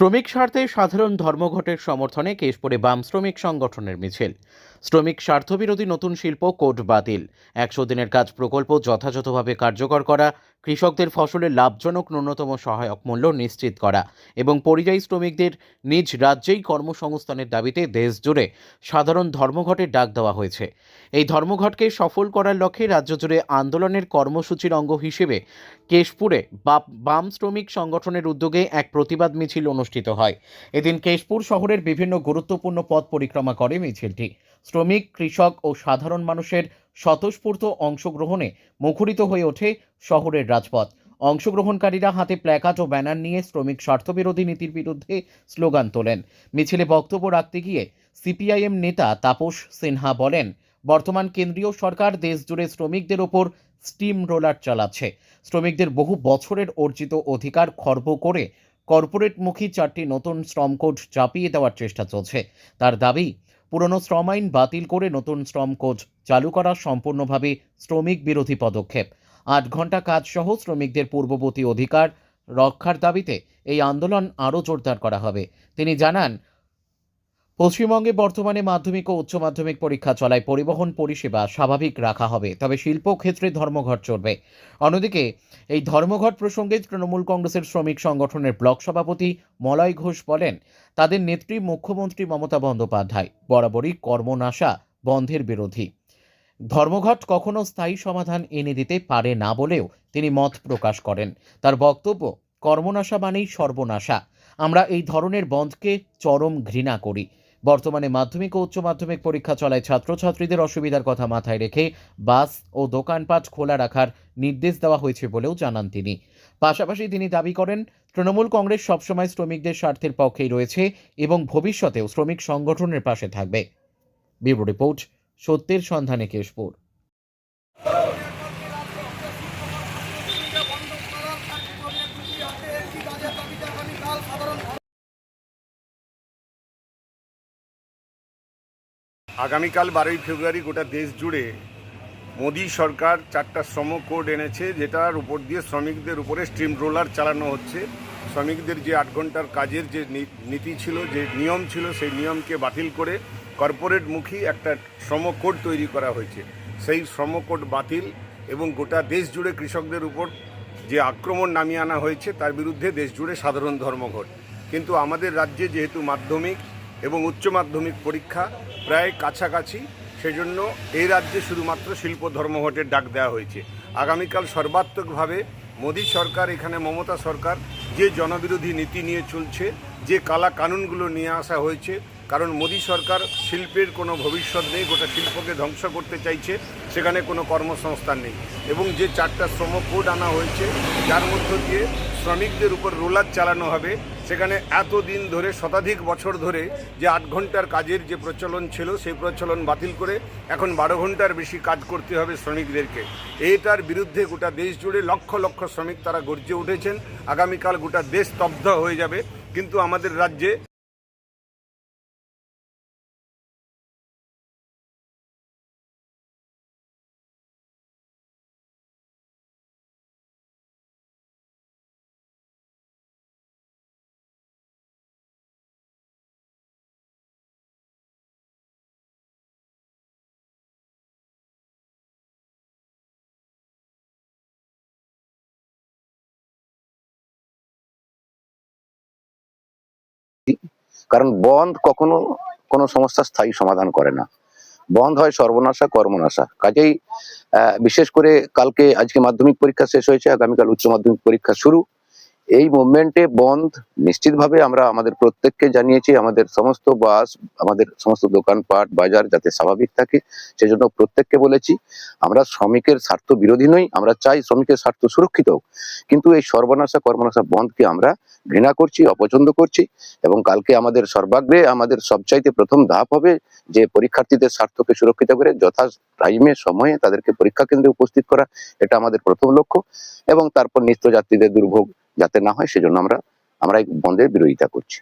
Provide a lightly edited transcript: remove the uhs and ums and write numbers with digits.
শ্রমিক স্বার্থে সাধারণ ধর্মঘটের সমর্থনে কেশপুরে বাম শ্রমিক সংগঠনের মিছিল। শ্রমিক স্বার্থবিরোধী নতুন শিল্প কোড বাতিল, 100 দিনের কাজ প্রকল্প যথাযথভাবে কার্যকর করা, কৃষকদের ফসলের লাভজনক ন্যূনতম সহায়ক মূল্য নিশ্চিত করা এবং পরিযায়ী শ্রমিকদের নিজ রাজ্যেই কর্মসংস্থানের দাবিতে দেশজুড়ে সাধারণ ধর্মঘটের ডাক দেওয়া হয়েছে। এই ধর্মঘটকে সফল করার লক্ষ্যে রাজ্য জুড়ে আন্দোলনের কর্মসূচির অঙ্গ হিসেবে কেশপুরে বাম শ্রমিক সংগঠনের উদ্যোগে এক প্রতিবাদ মিছিল অনুষ্ঠিত হয়। এদিন কেশপুর শহরের বিভিন্ন গুরুত্বপূর্ণ পথ পরিক্রমা করে মিছিলটি। শ্রমিক, কৃষক ও সাধারণ মানুষের স্বতঃস্ফূর্ত অংশগ্রহণে মুখরিত হয়ে ওঠে শহরের রাজপথ। অংশগ্রহণকারীরা হাতে প্ল্যাকার্ড ও ব্যানার নিয়ে শ্রমিক স্বার্থবিরোধী নীতির বিরুদ্ধে স্লোগান তোলেন। মিছিলে বক্তব্য রাখতে গিয়ে সিপিআইএম নেতা তাপস সিনহা বলেন, বর্তমান কেন্দ্রীয় সরকার দেশজুড়ে শ্রমিকদের ওপর স্টিম রোলার চালাচ্ছে। শ্রমিকদের বহু বছরের অর্জিত অধিকার খর্ব করে কর্পোরেটমুখী 4টি নতুন শ্রম কোড চাপিয়ে দেওয়ার চেষ্টা চলছে। তার দাবি, পুরনো শ্রম আইন বাতিল করে নতুন শ্রম কোড চালু করা সম্পূর্ণভাবে শ্রমিক বিরোধী পদক্ষেপ। 8 ঘন্টা কাজ সহ শ্রমিকদের পূর্ববর্তী অধিকার রক্ষার দাবিতে এই আন্দোলন আরও জোরদার করা হবে। তিনি জানান, পশ্চিমবঙ্গে বর্তমানে মাধ্যমিক ও উচ্চ মাধ্যমিক পরীক্ষা চলায় পরিবহন পরিষেবা স্বাভাবিক রাখা হবে, তবে শিল্পক্ষেত্রে ধর্মঘট চলবে। অন্যদিকে এই ধর্মঘট প্রসঙ্গে তৃণমূল কংগ্রেসের শ্রমিক সংগঠনের ব্লক সভাপতি মলয় ঘোষ বলেন, তাদের নেত্রী মুখ্যমন্ত্রী মমতা বন্দ্যোপাধ্যায় বরাবরই কর্মনাশা বন্ধের বিরোধী। ধর্মঘট কখনো স্থায়ী সমাধান এনে দিতে পারে না বলেও তিনি মত প্রকাশ করেন। তার বক্তব্য, কর্মনাশা মানেই সর্বনাশা। আমরা এই ধরনের বন্ধকে চরম ঘৃণা করি। বর্তমানে মাধ্যমিক ও উচ্চ মাধ্যমিক পরীক্ষা চলায় ছাত্রছাত্রীদের অসুবিধার কথা মাথায় রেখে বাস ও দোকানপাট খোলা রাখার নির্দেশ দেওয়া হয়েছে বলেও জানান তিনি। পাশাপাশি তিনি দাবি করেন, তৃণমূল কংগ্রেস সবসময় শ্রমিকদের স্বার্থের পক্ষেই রয়েছে এবং ভবিষ্যতেও শ্রমিক সংগঠনের পাশে থাকবে। ব্যুরো রিপোর্ট, সত্যের সন্ধানে কেশপুর। আগামীকাল 12ই ফেব্রুয়ারি গোটা দেশ জুড়ে মোদী সরকার 4টা শ্রম কোড এনেছে, যেটার উপর দিয়ে শ্রমিকদের উপরে স্টিম রোলার চালানো হচ্ছে। শ্রমিকদের যে 8 ঘন্টার কাজের যে নীতি ছিল, যে নিয়ম ছিল, সেই নিয়মকে বাতিল করে কর্পোরেটমুখী একটা শ্রম কোড তৈরি করা হয়েছে। সেই শ্রম কোড বাতিল এবং গোটা দেশ জুড়ে কৃষকদের উপর যে আক্রমণ নামিয়ে আনা হয়েছে, তার বিরুদ্ধে দেশ জুড়ে সাধারণ ধর্মঘট। কিন্তু আমাদের রাজ্যে যেহেতু মাধ্যমিক এবং উচ্চ মাধ্যমিক পরীক্ষা প্রায় কাছাকাছি, সেজন্য এই রাজ্যে শুধুমাত্র শিল্প ধর্মঘটের ডাক দেওয়া হয়েছে। আগামীকাল সর্বাত্মকভাবে মোদী সরকার, এখানে মমতা সরকার যে জনবিরোধী নীতি নিয়ে চলছে, যে কালা কানুনগুলো নিয়ে আসা হয়েছে, কারণ মোদী সরকার শিল্পের কোনো ভবিষ্যৎ নেই, গোটা শিল্পকে ধ্বংস করতে চাইছে, সেখানে কোনো কর্মসংস্থান নেই। এবং যে 4টা শ্রম কোড আনা হয়েছে, যার মধ্য দিয়ে শ্রমিকদের উপর রোলার চালানো হবে, সেখানে এতদিন ধরে, শতাধিক বছর ধরে যে 8 ঘন্টার কাজের যে প্রচলন ছিল, সেই প্রচলন বাতিল করে এখন 12 ঘন্টার বেশি কাজ করতে হবে শ্রমিকদেরকে। এইটার বিরুদ্ধে গোটা দেশ জুড়ে লক্ষ লক্ষ শ্রমিক তারা গর্জে উঠেছেন। আগামীকাল গোটা দেশ স্তব্ধ হয়ে যাবে, কিন্তু আমাদের রাজ্যে কারণ বন্ধ কখনো কোনো সমস্যার স্থায়ী সমাধান করে না। বন্ধ হয় সর্বনাশা, কর্মনাশা। কাজেই বিশেষ করে আজকে মাধ্যমিক পরীক্ষা শেষ হয়েছে, আগামীকাল উচ্চ মাধ্যমিক পরীক্ষা শুরু। এই মুভমেন্টে বন্ধ নিশ্চিতভাবে আমরা আমাদের প্রত্যেককে জানিয়েছি, আমাদের সমস্ত বাস, আমাদের সমস্ত দোকানপাট, বাজার যাতে স্বাভাবিক থাকে, সেজন্য প্রত্যেককে বলেছি। আমরা শ্রমিকের স্বার্থ বিরোধী নই, আমরা চাই শ্রমিকের স্বার্থ সুরক্ষিত হোক, কিন্তু এই সর্বনাশা, কর্মনাশা বন্ধকে আমরা ঘৃণা করছি, অপছন্দ করছি। এবং কালকে আমাদের সর্বাগ্রে, আমাদের সবচাইতে প্রথম ধাপ হবে যে পরীক্ষার্থীদের স্বার্থকে সুরক্ষিত করে যথা টাইমে, সময়ে তাদেরকে পরীক্ষা কেন্দ্রে উপস্থিত করা, এটা আমাদের প্রথম লক্ষ্য। এবং তারপর নিত্যযাত্রীদের দুর্ভোগ যাতে না হয়, সেজন্য আমরা এই বন্ধের বিরোধিতা করছি।